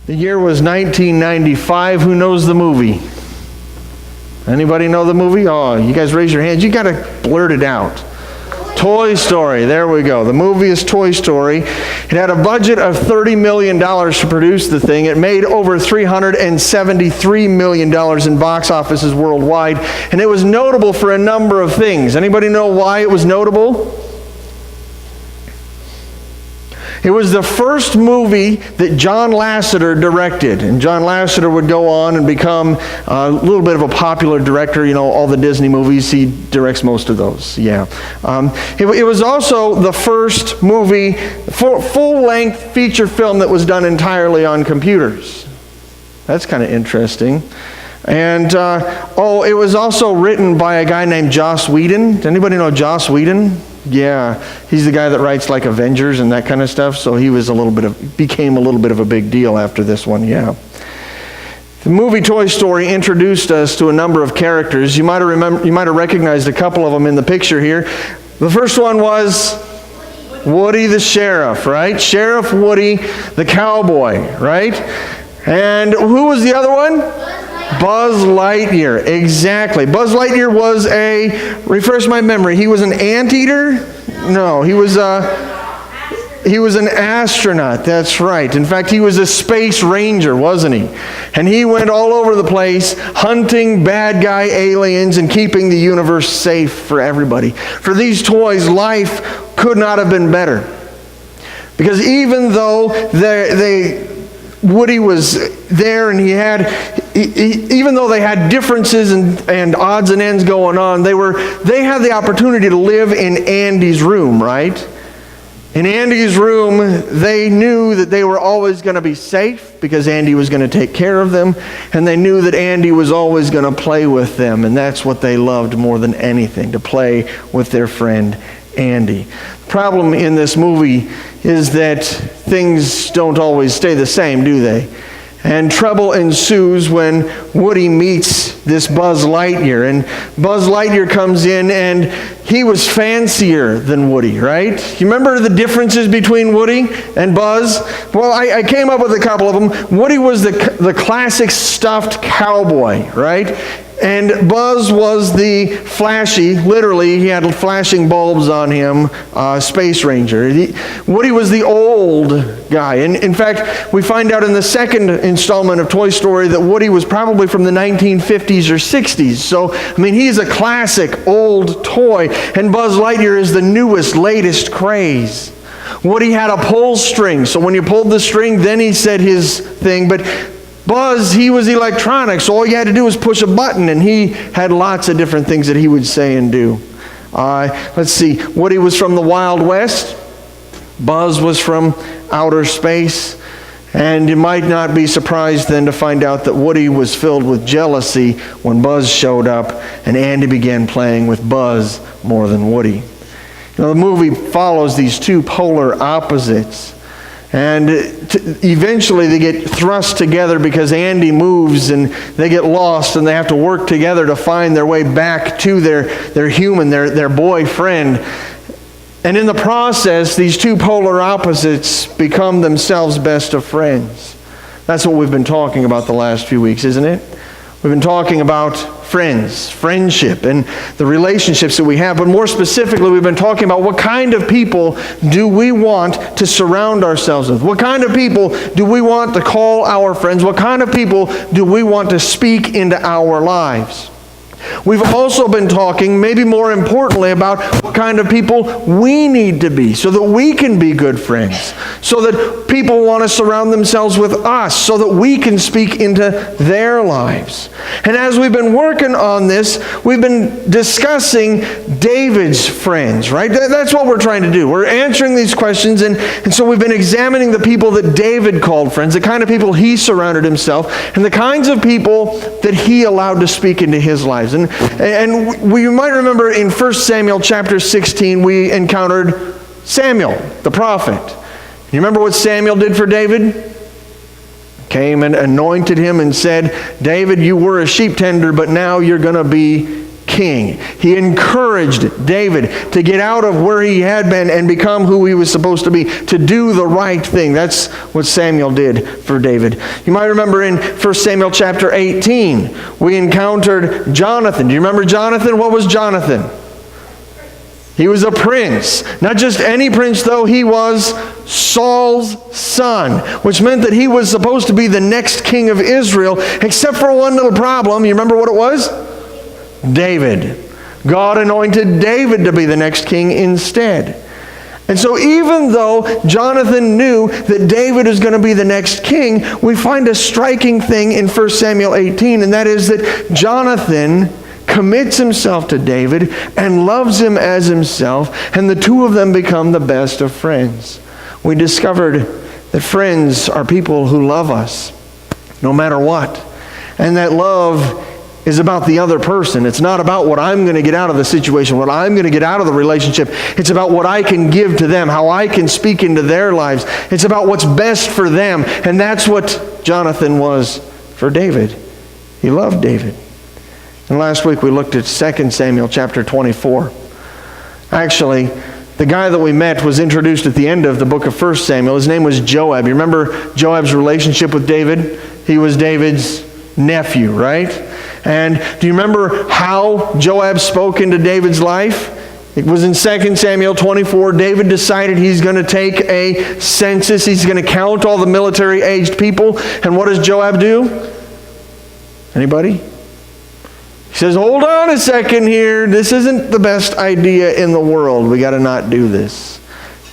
The year was 1995. Who knows the movie? Anybody know the movie? Oh, you guys raise your hands. You got to blurt it out. Toy Story. There we go. The movie is Toy Story. It had a budget of $30 million to produce the thing. It made over $373 million in box offices worldwide. And it was notable for a number of things. Anybody know why it was notable? It was the first movie that John Lasseter directed. And John Lasseter would go on and become a little bit of a popular director. You know, all the Disney movies, he directs most of those. Yeah. It was also the first movie, full-length feature film that was done entirely on computers. That's kind of interesting. And, it was also written by a guy named Joss Whedon. Does anybody know Joss Whedon? Yeah, he's the guy that writes like Avengers and that kind of stuff. So he was became a little bit of a big deal after this one. Yeah. The movie Toy Story introduced us to a number of characters. You might have recognized a couple of them in the picture here. The first one was Woody the sheriff, right? Sheriff Woody the cowboy, right? And who was the other one? Buzz Lightyear, exactly. Buzz Lightyear was refresh my memory, he was an anteater? No, he was an astronaut, that's right. In fact, he was a space ranger, wasn't he? And he went all over the place hunting bad guy aliens and keeping the universe safe for everybody. For these toys, life could not have been better. Because even though Woody was there and even though they had differences and odds and ends going on, they had the opportunity to live in Andy's room, right? In Andy's room, they knew that they were always going to be safe because Andy was going to take care of them, and they knew that Andy was always going to play with them, and that's what they loved more than anything, to play with their friend Andy. The problem in this movie is that things don't always stay the same, do they? And trouble ensues when Woody meets this Buzz Lightyear. And Buzz Lightyear comes in and he was fancier than Woody, right? You remember the differences between Woody and Buzz? Well, I came up with a couple of them. Woody was the classic stuffed cowboy, right? And Buzz was the flashy, literally, he had flashing bulbs on him, Space Ranger. Woody was the old guy. And in fact, we find out in the second installment of Toy Story that Woody was probably from the 1950s or 60s. So, I mean, he's a classic old toy. And Buzz Lightyear is the newest, latest craze. Woody had a pull string. So when you pulled the string, then he said his thing. But Buzz, he was electronic, so all you had to do was push a button, and he had lots of different things that he would say and do. Let's see, Woody was from the Wild West. Buzz was from outer space. And you might not be surprised then to find out that Woody was filled with jealousy when Buzz showed up, and Andy began playing with Buzz more than Woody. You know, the movie follows these two polar opposites. And eventually they get thrust together because Andy moves and they get lost and they have to work together to find their way back to their human, their boyfriend. And in the process, these two polar opposites become themselves best of friends. That's what we've been talking about the last few weeks, isn't it? We've been talking about friendship, and the relationships that we have. But more specifically, we've been talking about what kind of people do we want to surround ourselves with? What kind of people do we want to call our friends? What kind of people do we want to speak into our lives? We've also been talking, maybe more importantly, about what kind of people we need to be so that we can be good friends, so that people want to surround themselves with us, so that we can speak into their lives. And as we've been working on this, we've been discussing David's friends, right? That's what we're trying to do. We're answering these questions, and so we've been examining the people that David called friends, the kind of people he surrounded himself, and the kinds of people that he allowed to speak into his lives. And we might remember in 1 Samuel chapter 16, we encountered Samuel, the prophet. You remember what Samuel did for David? Came and anointed him and said, David, you were a sheep tender, but now you're going to be king. He encouraged David to get out of where he had been and become who he was supposed to be, to do the right thing. That's what Samuel did for David. You might remember in 1 Samuel chapter 18, we encountered Jonathan. Do you remember Jonathan? What was Jonathan? He was a prince. Not just any prince, though. He was Saul's son, which meant that he was supposed to be the next king of Israel, except for one little problem. You remember what it was? David. God anointed David to be the next king instead. And so even though Jonathan knew that David is going to be the next king, we find a striking thing in 1 Samuel 18, and that is that Jonathan commits himself to David and loves him as himself, and the two of them become the best of friends. We discovered that friends are people who love us no matter what, and that love is about the other person. It's not about what I'm going to get out of the situation, what I'm going to get out of the relationship. It's about what I can give to them, how I can speak into their lives. It's about what's best for them, and that's what Jonathan was for David. He loved David. And last week we looked at 2 Samuel chapter 24. Actually, the guy that we met was introduced at the end of the book of 1 Samuel. His name was Joab. You remember Joab's relationship with David? He was David's nephew, right? And do you remember how Joab spoke into David's life? It was in 2 Samuel 24. David decided he's going to take a census. He's going to count all the military-aged people. And what does Joab do? Anybody? He says, hold on a second here. This isn't the best idea in the world. We got to not do this.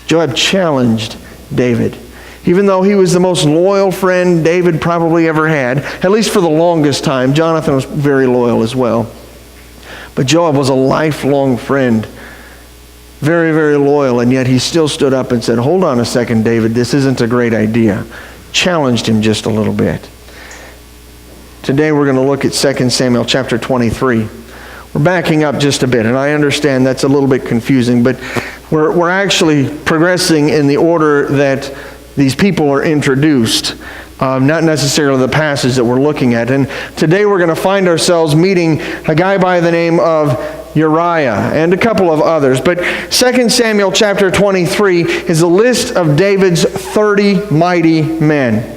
Joab challenged David. Even though he was the most loyal friend David probably ever had, at least for the longest time. Jonathan was very loyal as well. But Joab was a lifelong friend. Very, very loyal. And yet he still stood up and said, hold on a second, David. This isn't a great idea. Challenged him just a little bit. Today we're going to look at 2 Samuel chapter 23. We're backing up just a bit, and I understand that's a little bit confusing, but we're actually progressing in the order that these people are introduced, not necessarily the passage that we're looking at. And today we're going to find ourselves meeting a guy by the name of Uriah and a couple of others. But 2 Samuel chapter 23 is a list of David's 30 mighty men.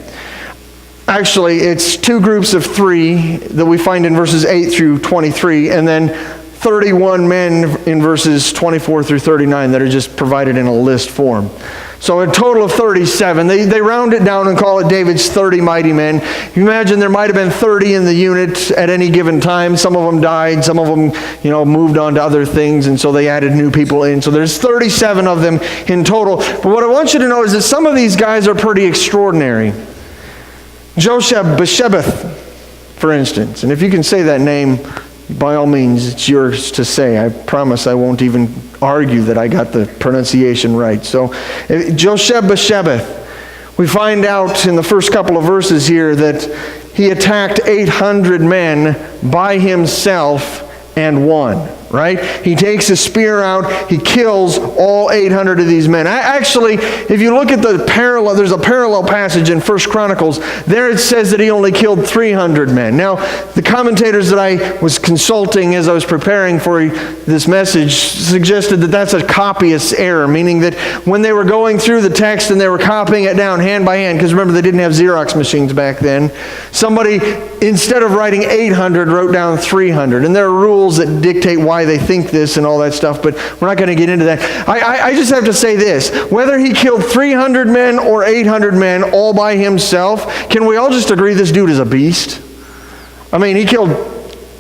Actually, it's two groups of three that we find in verses 8 through 23, and then 31 men in verses 24 through 39 that are just provided in a list form. So a total of 37. They round it down and call it David's 30 mighty men. You imagine there might have been 30 in the unit at any given time. Some of them died. Some of them, moved on to other things, and so they added new people in. So there's 37 of them in total. But what I want you to know is that some of these guys are pretty extraordinary. Josheb-Bashebeth, for instance. And if you can say that name, by all means, it's yours to say. I promise I won't even argue that I got the pronunciation right. So, Josheb-Bashebeth, we find out in the first couple of verses here that he attacked 800 men by himself and won. Right? He takes a spear out. He kills all 800 of these men. Actually, if you look at the parallel, there's a parallel passage in 1 Chronicles. There it says that he only killed 300 men. Now, the commentators that I was consulting as I was preparing for this message suggested that that's a copyist's error, meaning that when they were going through the text and they were copying it down hand by hand, because remember they didn't have Xerox machines back then, somebody, instead of writing 800, wrote down 300. And there are rules that dictate why they think this and all that stuff, but we're not going to get into that. I just have to say this. Whether he killed 300 men or 800 men all by himself, can we all just agree this dude is a beast? I mean, he killed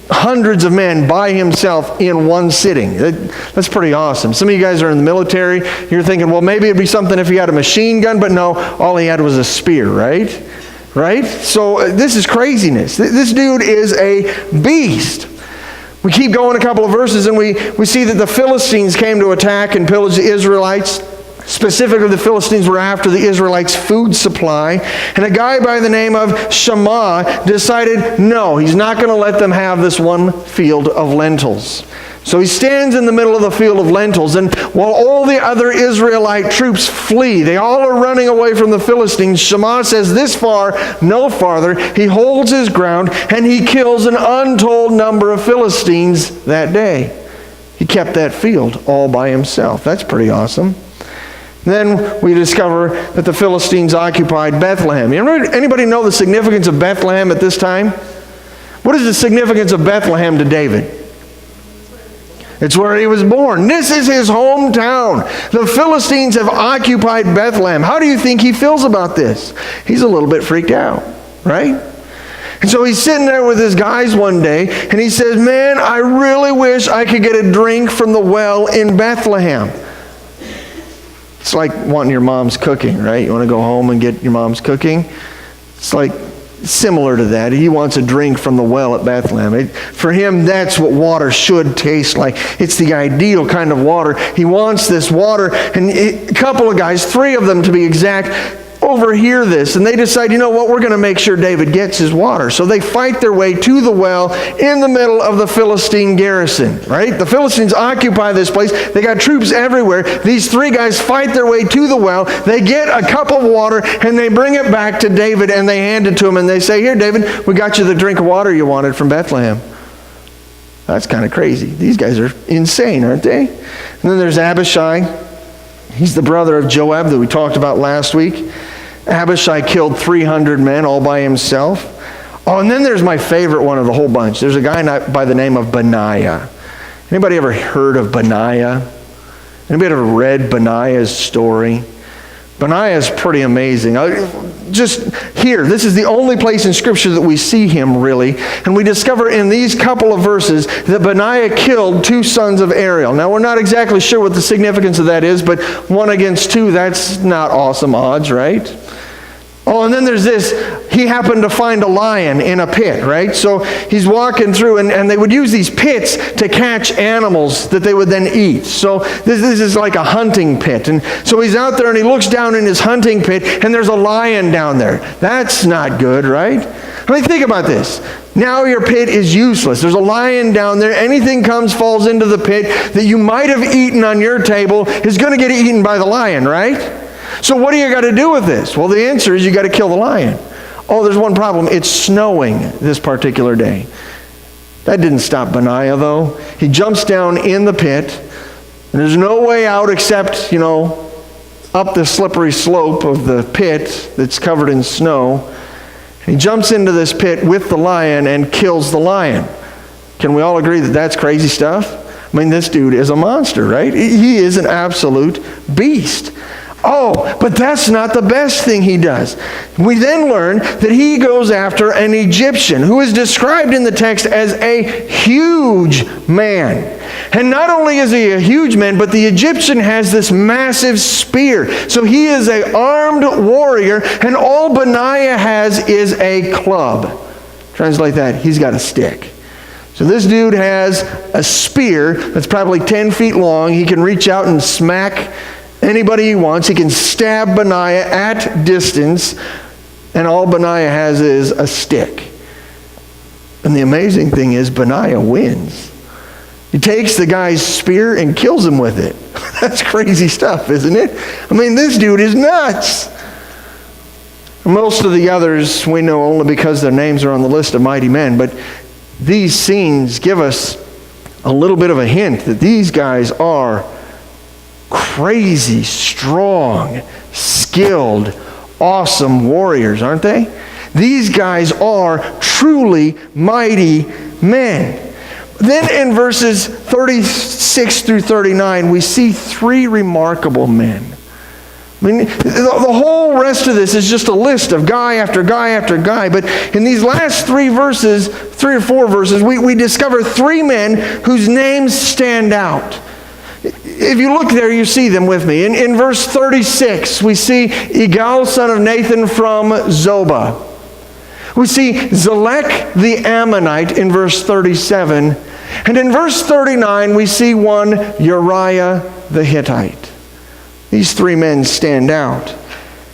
hundreds of men by himself in one sitting. That's pretty awesome. Some of you guys are in the military. You're thinking, well, maybe it'd be something if he had a machine gun, but no, all he had was a spear, right? Right? So this is craziness. This dude is a beast. We keep going a couple of verses and we see that the Philistines came to attack and pillage the Israelites. Specifically, the Philistines were after the Israelites' food supply. And a guy by the name of Shammah decided, no, he's not going to let them have this one field of lentils. So he stands in the middle of the field of lentils, and while all the other Israelite troops flee, they all are running away from the Philistines, Shammah says, this far, no farther. He holds his ground, and he kills an untold number of Philistines that day. He kept that field all by himself. That's pretty awesome. Then we discover that the Philistines occupied Bethlehem. Anybody know the significance of Bethlehem at this time? What is the significance of Bethlehem to David? It's where he was born. This is his hometown. The Philistines have occupied Bethlehem. How do you think he feels about this? He's a little bit freaked out, right? And so he's sitting there with his guys one day, and he says, man, I really wish I could get a drink from the well in Bethlehem. It's like wanting your mom's cooking, right? You want to go home and get your mom's cooking? It's like similar to that. He wants a drink from the well at Bethlehem. For him, that's what water should taste like. It's the ideal kind of water. He wants this water, and a couple of guys, 3 of them to be exact, overhear this, and they decide, you know what, we're going to make sure David gets his water. So they fight their way to the well in the middle of the Philistine garrison, right? The Philistines occupy this place. They got troops everywhere. These 3 guys fight their way to the well. They get a cup of water, and they bring it back to David, and they hand it to him, and they say, here, David, we got you the drink of water you wanted from Bethlehem. That's kind of crazy. These guys are insane, aren't they? And then there's Abishai. He's the brother of Joab that we talked about last week. Abishai killed 300 men all by himself. Oh, and then there's my favorite one of the whole bunch. There's a guy by the name of Benaiah. Anybody ever heard of Benaiah? Anybody ever read Benaiah's story? Benaiah is pretty amazing. Just here, this is the only place in Scripture that we see him really. And we discover in these couple of verses that Benaiah killed 2 sons of Ariel. Now, we're not exactly sure what the significance of that is, but 1 against 2, that's not awesome odds, right? Oh, and then there's this. He happened to find a lion in a pit, right? So he's walking through, and they would use these pits to catch animals that they would then eat. So this is like a hunting pit. And so he's out there, and he looks down in his hunting pit, and there's a lion down there. That's not good, right? I mean, think about this. Now your pit is useless. There's a lion down there. Anything falls into the pit that you might have eaten on your table is going to get eaten by the lion, right? So what do you got to do with this? Well, the answer is you got to kill the lion. Oh, there's one problem. It's snowing this particular day. That didn't stop Benaiah, though. He jumps down in the pit, and there's no way out except, up the slippery slope of the pit that's covered in snow. He jumps into this pit with the lion and kills the lion. Can we all agree that that's crazy stuff? I mean, this dude is a monster, right? He is an absolute beast. Oh, but that's not the best thing he does. We then learn that he goes after an Egyptian who is described in the text as a huge man. And not only is he a huge man, but the Egyptian has this massive spear. So he is an armed warrior, and all Benaiah has is a club. Translate that, he's got a stick. So this dude has a spear that's probably 10 feet long. He can reach out and smack anybody he wants. He can stab Benaiah at distance, and all Benaiah has is a stick. And the amazing thing is Benaiah wins. He takes the guy's spear and kills him with it. That's crazy stuff, isn't it? I mean, this dude is nuts. Most of the others we know only because their names are on the list of mighty men, but these scenes give us a little bit of a hint that these guys are crazy, strong, skilled, awesome warriors, aren't they? These guys are truly mighty men. Then in verses 36 through 39, we see 3 remarkable men. I mean, the whole rest of this is just a list of guy after guy after guy. But in these last 3 or 4 verses, we discover 3 men whose names stand out. If you look there, you see them with me. In verse 36, we see Igal, son of Nathan from Zobah. We see Zelek the Ammonite in verse 37. And in verse 39, we see one Uriah the Hittite. These three men stand out.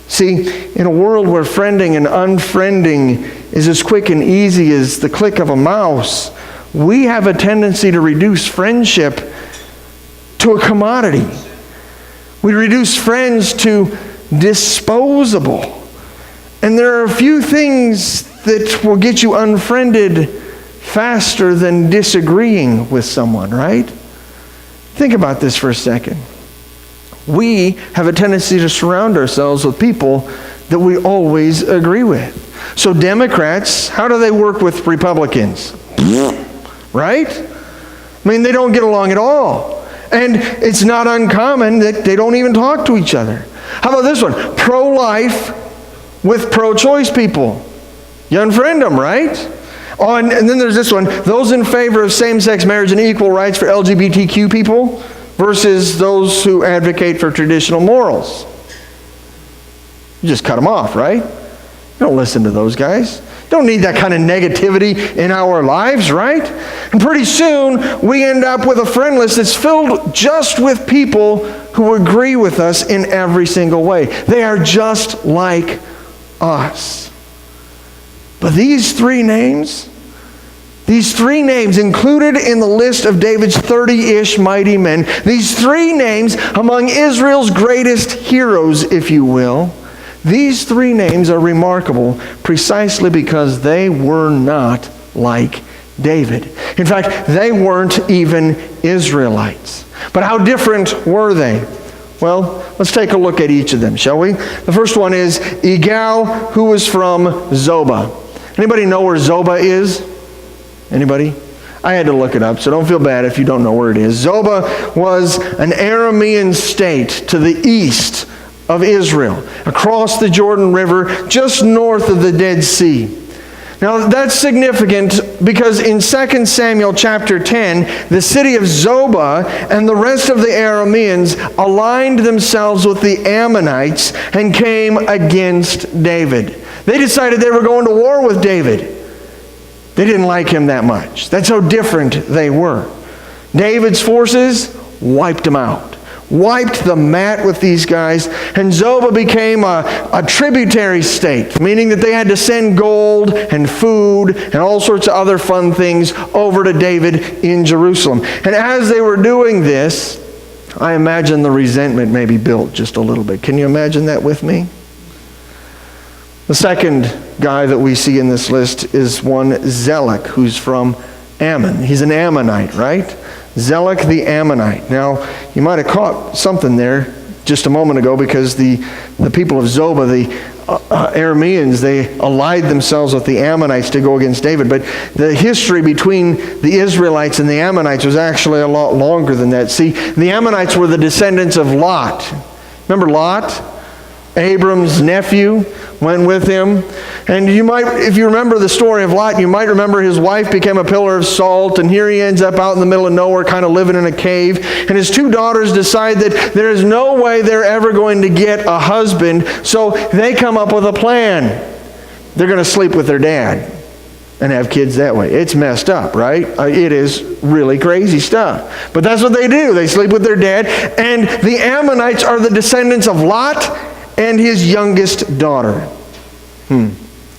See, in a world where friending and unfriending is as quick and easy as the click of a mouse, we have a tendency to reduce friendship to a commodity. We reduce friends to disposable. And there are a few things that will get you unfriended faster than disagreeing with someone, right? Think about this for a second. We have a tendency to surround ourselves with people that we always agree with. So Democrats, how do they work with Republicans? Right? I mean, they don't get along at all. And it's not uncommon that they don't even talk to each other. How about this one? Pro-life with pro-choice people. You unfriend them, right? Oh, and then there's this one. Those in favor of same-sex marriage and equal rights for LGBTQ people versus those who advocate for traditional morals. You just cut them off, right? You don't listen to those guys. You don't need that kind of negativity in our lives, right? And pretty soon, we end up with a friend list that's filled just with people who agree with us in every single way. They are just like us. But these three names included in the list of David's 30-ish mighty men, these three names among Israel's greatest heroes, if you will, these three names are remarkable precisely because they were not like David. In fact, they weren't even Israelites. But how different were they? Well, let's take a look at each of them, shall we? The first one is Igal, who was from Zobah. Anybody know where Zobah is? Anybody? I had to look it up, so don't feel bad if you don't know where it is. Zobah was an Aramean state to the east of Israel, across the Jordan River, just north of the Dead Sea. Now, that's significant because in 2 Samuel chapter 10, the city of Zobah and the rest of the Arameans aligned themselves with the Ammonites and came against David. They decided they were going to war with David. They didn't like him that much. That's how different they were. David's forces wiped them out. Wiped the mat with these guys. And Zobah became a tributary state, meaning that they had to send gold and food and all sorts of other fun things over to David in Jerusalem. And as they were doing this, I imagine the resentment maybe built just a little bit. Can you imagine that with me? The second guy that we see in this list is one Zelek, who's from Ammon. He's an Ammonite, right? Zelek the Ammonite. Now, you might have caught something there just a moment ago because the people of Zobah, the Arameans, they allied themselves with the Ammonites to go against David. But the history between the Israelites and the Ammonites was actually a lot longer than that. See, the Ammonites were the descendants of Lot. Remember Lot? Abram's nephew went with him. And you might, if you remember the story of Lot, you might remember his wife became a pillar of salt, and here he ends up out in the middle of nowhere, kind of living in a cave. And his two daughters decide that there is no way they're ever going to get a husband, so they come up with a plan. They're going to sleep with their dad and have kids that way. It's messed up, right? It is really crazy stuff. But that's what they do. They sleep with their dad. And the Ammonites are the descendants of Lot and his youngest daughter.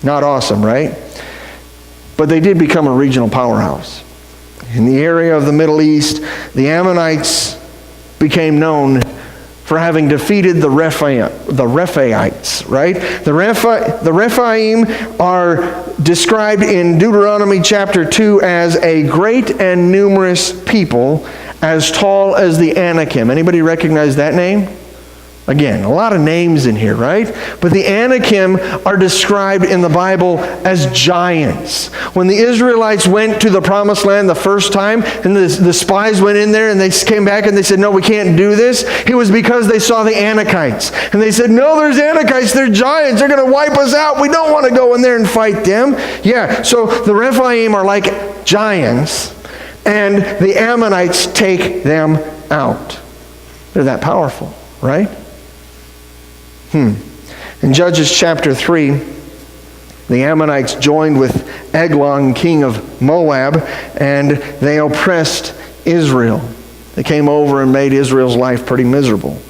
Not awesome, right? But they did become a regional powerhouse. In the area of the Middle East, the Ammonites became known for having defeated the Rephaites, right? The Rephaim are described in Deuteronomy chapter 2 as a great and numerous people, as tall as the Anakim. Anybody recognize that name? Again, a lot of names in here, right? But the Anakim are described in the Bible as giants. When the Israelites went to the Promised Land the first time, and the spies went in there and they came back and they said, no, we can't do this, it was because they saw the Anakites. And they said, no, there's Anakites, they're giants, they're going to wipe us out. We don't want to go in there and fight them. Yeah, so the Rephaim are like giants, and the Ammonites take them out. They're that powerful, right? In Judges chapter 3, the Ammonites joined with Eglon, king of Moab, and they oppressed Israel. They came over and made Israel's life pretty miserable.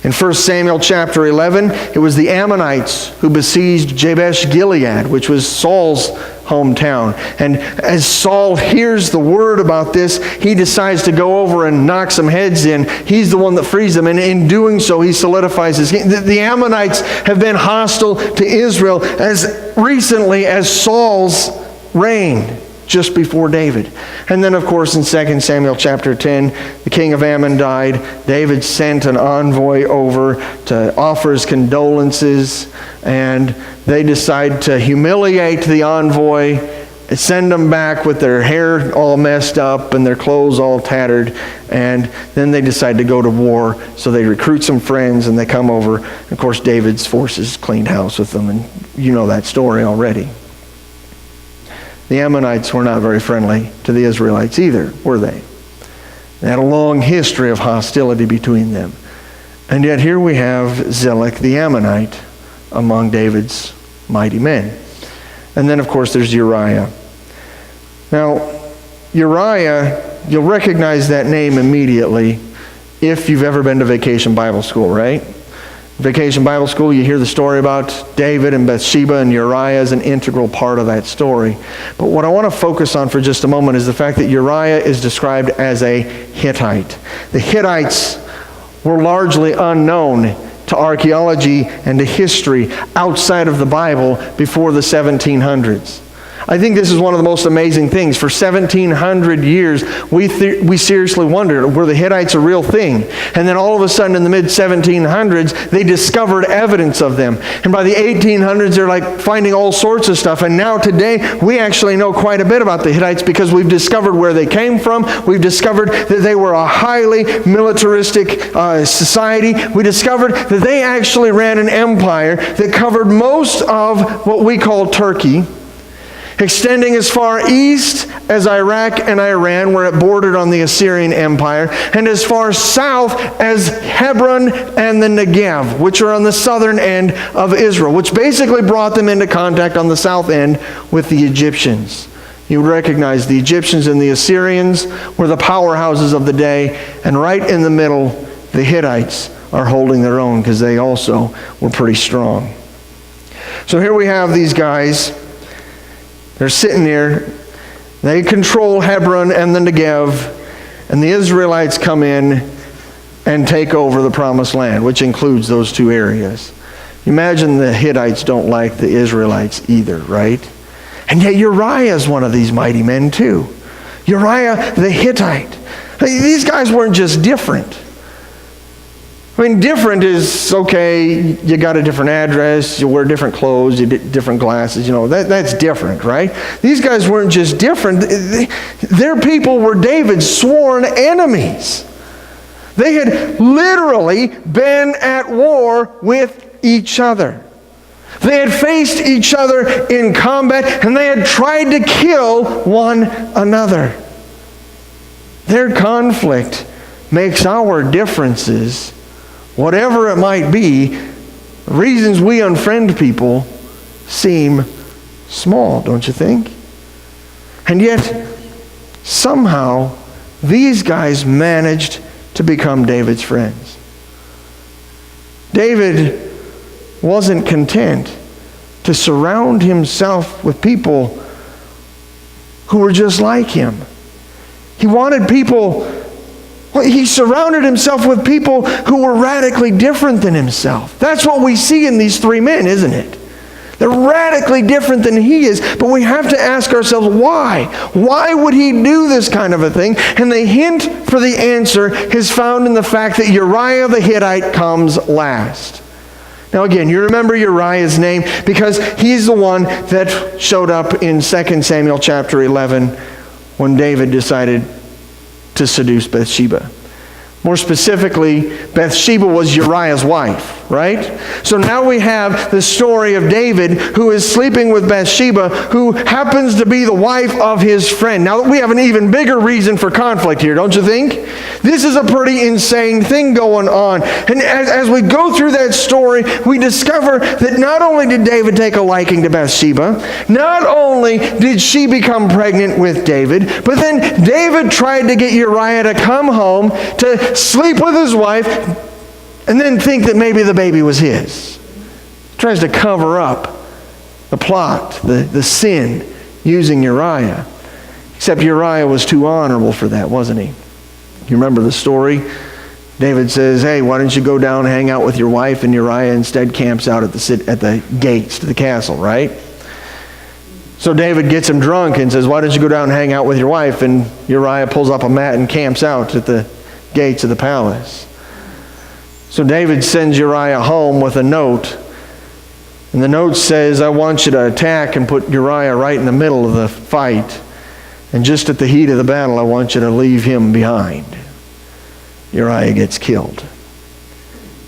In 1 Samuel chapter 11, it was the Ammonites who besieged Jabesh Gilead, which was Saul's hometown. And as Saul hears the word about this, he decides to go over and knock some heads in. He's the one that frees them, and in doing so, he solidifies his kingdom. The Ammonites have been hostile to Israel as recently as Saul's reign, just before David. And then, of course, in 2 Samuel chapter 10, the king of Ammon died. David sent an envoy over to offer his condolences, and they decide to humiliate the envoy and send them back with their hair all messed up and their clothes all tattered. And then they decide to go to war. So they recruit some friends and they come over. Of course, David's forces cleaned house with them, and you know that story already. The Ammonites were not very friendly to the Israelites either, were they? They had a long history of hostility between them. And yet here we have Zilach the Ammonite among David's mighty men. And then, of course, there's Uriah. Now, Uriah, you'll recognize that name immediately if you've ever been to Vacation Bible School, right? Vacation Bible School, you hear the story about David and Bathsheba, and Uriah is an integral part of that story. But what I want to focus on for just a moment is the fact that Uriah is described as a Hittite. The Hittites were largely unknown to archaeology and to history outside of the Bible before the 1700s. I think this is one of the most amazing things. For 1,700 years, we seriously wondered, were the Hittites a real thing? And then all of a sudden in the mid-1700s, they discovered evidence of them. And by the 1800s, they're like finding all sorts of stuff. And now today, we actually know quite a bit about the Hittites because we've discovered where they came from. We've discovered that they were a highly militaristic society. We discovered that they actually ran an empire that covered most of what we call Turkey, extending as far east as Iraq and Iran, where it bordered on the Assyrian Empire, and as far south as Hebron and the Negev, which are on the southern end of Israel, which basically brought them into contact on the south end with the Egyptians. You would recognize the Egyptians and the Assyrians were the powerhouses of the day, and right in the middle, the Hittites are holding their own because they also were pretty strong. So here we have these guys. They're sitting there. They control Hebron and the Negev, and the Israelites come in and take over the promised land, which includes those two areas. Imagine the Hittites don't like the Israelites either, right? And yet Uriah is one of these mighty men too. Uriah the Hittite. These guys weren't just different. I mean, different is, okay, you got a different address, you wear different clothes, you get different glasses, that's different, right? These guys weren't just different. Their people were David's sworn enemies. They had literally been at war with each other. They had faced each other in combat, and they had tried to kill one another. Their conflict makes our differences, whatever it might be, reasons we unfriend people, seem small, don't you think? And yet, somehow, these guys managed to become David's friends. David wasn't content to surround himself with people who were just like him. He wanted people. Well, he surrounded himself with people who were radically different than himself. That's what we see in these three men, isn't it? They're radically different than he is, but we have to ask ourselves, why? Why would he do this kind of a thing? And the hint for the answer is found in the fact that Uriah the Hittite comes last. Now again, you remember Uriah's name because he's the one that showed up in 2 Samuel chapter 11 when David decided to seduce Bathsheba. More specifically, Bathsheba was Uriah's wife, right? So now we have the story of David who is sleeping with Bathsheba, who happens to be the wife of his friend. Now we have an even bigger reason for conflict here, don't you think? This is a pretty insane thing going on. And as we go through that story, we discover that not only did David take a liking to Bathsheba, not only did she become pregnant with David, but then David tried to get Uriah to come home to sleep with his wife and then think that maybe the baby was his. He tries to cover up the plot, the sin, using Uriah. Except Uriah was too honorable for that, wasn't he? You remember the story? David says, hey, why don't you go down and hang out with your wife? And Uriah instead camps out at the gates to the castle, right? So David gets him drunk and says, why don't you go down and hang out with your wife? And Uriah pulls up a mat and camps out at the gates of the palace. So David sends Uriah home with a note. And the note says, I want you to attack and put Uriah right in the middle of the fight. And just at the heat of the battle, I want you to leave him behind. Uriah gets killed.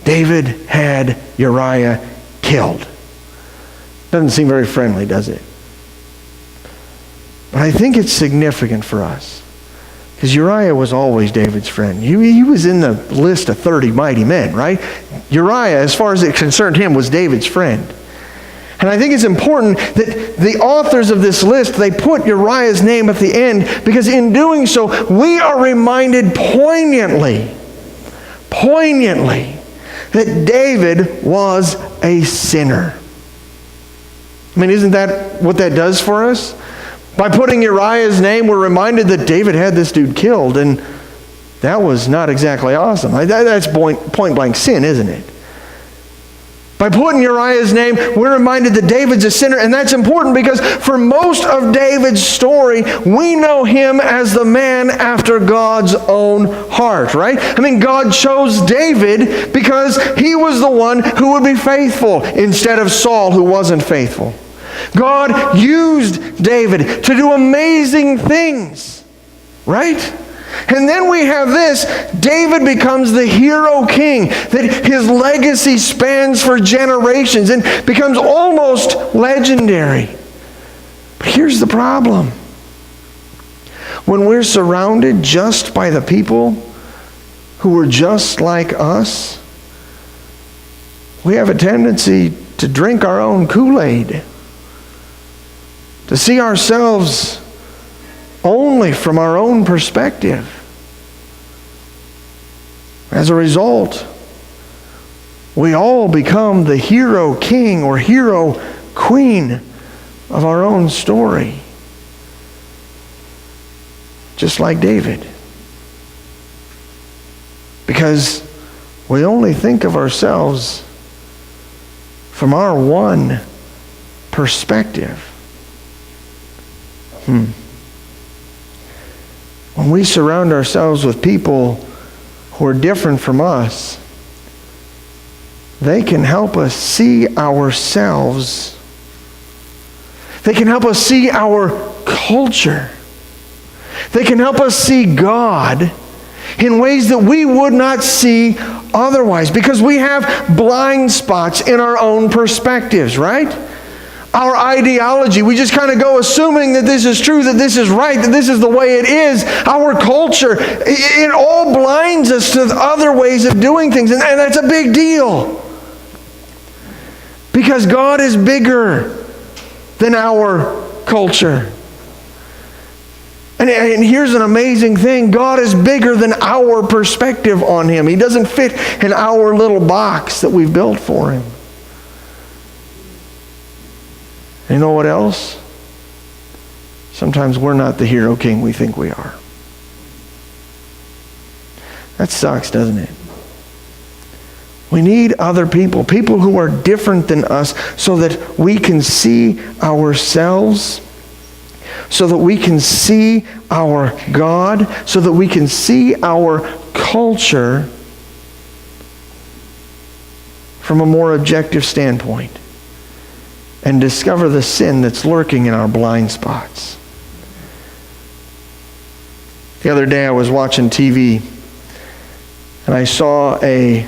David had Uriah killed. Doesn't seem very friendly, does it? But I think it's significant for us. Because Uriah was always David's friend. He was in the list of 30 mighty men, right? Uriah, as far as it concerned him, was David's friend. And I think it's important that the authors of this list, they put Uriah's name at the end, because in doing so, we are reminded poignantly, that David was a sinner. I mean, isn't that what that does for us? By putting Uriah's name, we're reminded that David had this dude killed, and that was not exactly awesome. That's point blank sin, isn't it? By putting Uriah's name, we're reminded that David's a sinner, and that's important because for most of David's story, we know him as the man after God's own heart, right? I mean, God chose David because he was the one who would be faithful instead of Saul, who wasn't faithful. God used David to do amazing things, right? And then we have this, David becomes the hero king, that his legacy spans for generations and becomes almost legendary. But here's the problem. When we're surrounded just by the people who are just like us, we have a tendency to drink our own Kool-Aid, to see ourselves only from our own perspective. As a result, we all become the hero king or hero queen of our own story. Just like David. Because we only think of ourselves from our one perspective. When we surround ourselves with people who are different from us, they can help us see ourselves. They can help us see our culture. They can help us see God in ways that we would not see otherwise, because we have blind spots in our own perspectives, right? Our ideology, we just kind of go assuming that this is true, that this is right, that this is the way it is. Our culture, it all blinds us to other ways of doing things, and that's a big deal. Because God is bigger than our culture. And here's an amazing thing. God is bigger than our perspective on Him. He doesn't fit in our little box that we've built for Him. And you know what else? Sometimes we're not the hero king we think we are. That sucks, doesn't it? We need other people who are different than us, so that we can see ourselves, so that we can see our God, so that we can see our culture from a more objective standpoint, and discover the sin that's lurking in our blind spots. The other day I was watching TV, and I saw a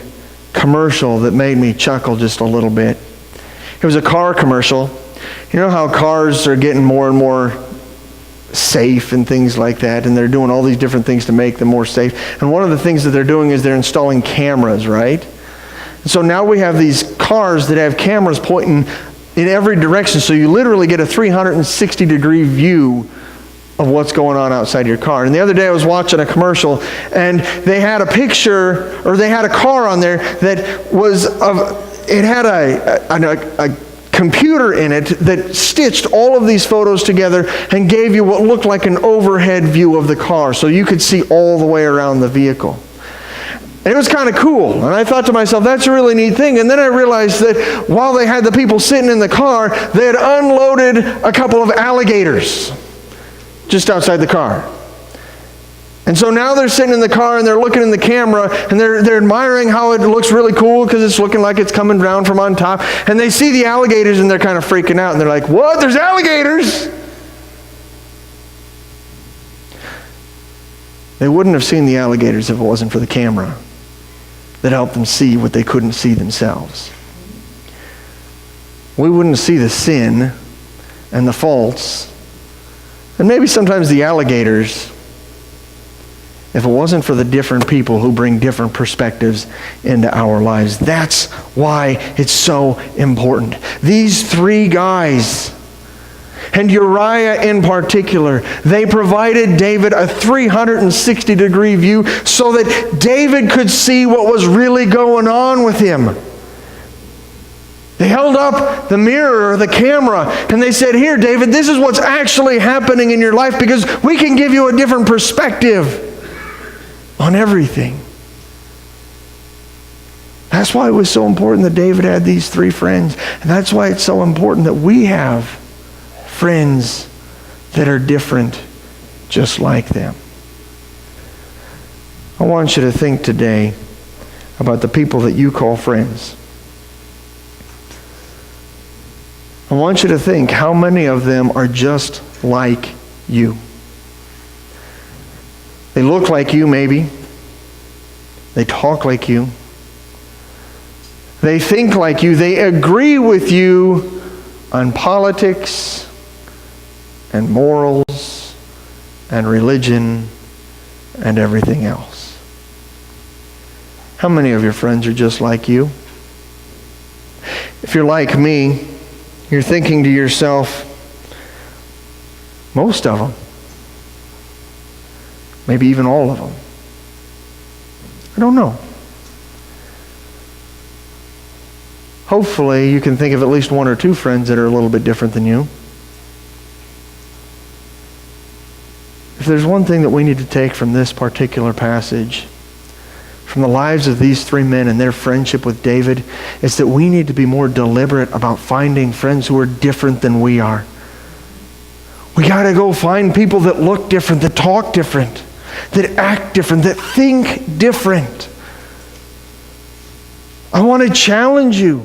commercial that made me chuckle just a little bit. It was a car commercial. You know how cars are getting more and more safe and things like that, and they're doing all these different things to make them more safe. And one of the things that they're doing is they're installing cameras, right? And so now we have these cars that have cameras pointing in every direction, so you literally get a 360-degree view of what's going on outside your car. And the other day I was watching a commercial, and they had a picture, or they had a car on there that was it had a computer in it that stitched all of these photos together and gave you what looked like an overhead view of the car, so you could see all the way around the vehicle. And it was kind of cool. And I thought to myself, that's a really neat thing. And then I realized that while they had the people sitting in the car, they had unloaded a couple of alligators just outside the car. And so now they're sitting in the car and they're looking in the camera and they're admiring how it looks really cool because it's looking like it's coming down from on top. And they see the alligators and they're kind of freaking out. And they're like, what? There's alligators? They wouldn't have seen the alligators if it wasn't for the camera that helped them see what they couldn't see themselves. We wouldn't see the sin and the faults and maybe sometimes the alligators if it wasn't for the different people who bring different perspectives into our lives. That's why it's so important. These three guys, and Uriah in particular, they provided David a 360-degree view so that David could see what was really going on with him. They held up the mirror or the camera and they said, here, David, this is what's actually happening in your life because we can give you a different perspective on everything. That's why it was so important that David had these three friends. And that's why it's so important that we have friends that are different just like them. I want you to think today about the people that you call friends. I want you to think how many of them are just like you. They look like you, maybe. They talk like you. They think like you. They agree with you on politics and morals and religion and everything else. How many of your friends are just like you? If you're like me, you're thinking to yourself, most of them. Maybe even all of them. I don't know. Hopefully you can think of at least one or two friends that are a little bit different than you. If there's one thing that we need to take from this particular passage, from the lives of these three men and their friendship with David, it's that we need to be more deliberate about finding friends who are different than we are. We got to go find people that look different, that talk different, that act different, that think different. I want to challenge you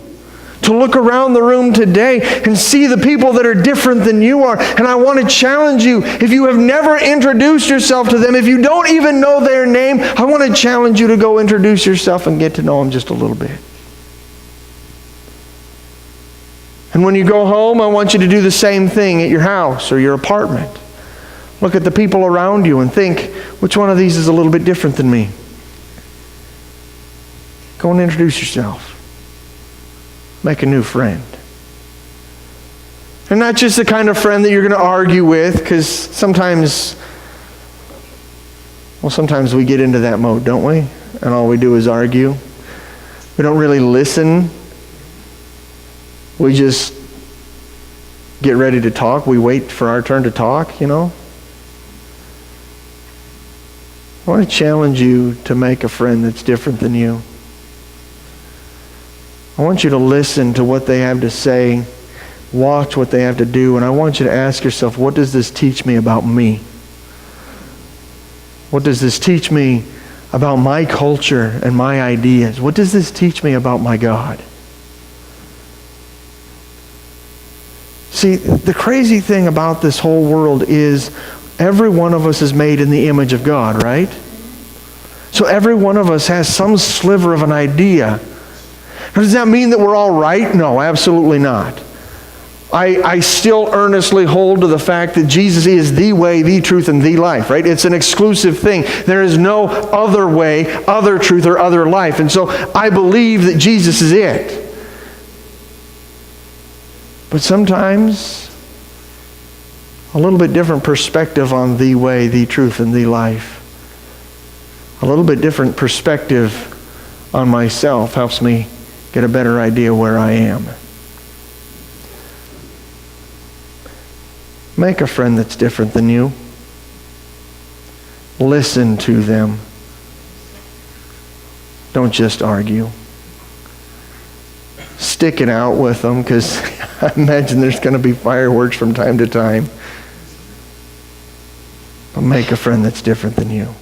to look around the room today and see the people that are different than you are. And I want to challenge you, if you have never introduced yourself to them, if you don't even know their name, I want to challenge you to go introduce yourself and get to know them just a little bit. And when you go home, I want you to do the same thing at your house or your apartment. Look at the people around you and think, which one of these is a little bit different than me? Go and introduce yourself. Make a new friend. And not just the kind of friend that you're going to argue with, because sometimes we get into that mode, don't we? And all we do is argue. We don't really listen. We just get ready to talk. We wait for our turn to talk, you know. I want to challenge you to make a friend that's different than you. I want you to listen to what they have to say, watch what they have to do, and I want you to ask yourself, what does this teach me about me? What does this teach me about my culture and my ideas? What does this teach me about my God? See, the crazy thing about this whole world is every one of us is made in the image of God, right? So every one of us has some sliver of an idea. Does that mean that we're all right? No, absolutely not. I still earnestly hold to the fact that Jesus is the way, the truth, and the life, right? It's an exclusive thing. There is no other way, other truth, or other life. And so I believe that Jesus is it. But sometimes A little bit different perspective on the way, the truth, and the life. A little bit different perspective on myself helps me get a better idea where I am. Make a friend that's different than you. Listen to them. Don't just argue. Stick it out with them, because I imagine there's going to be fireworks from time to time. But make a friend that's different than you.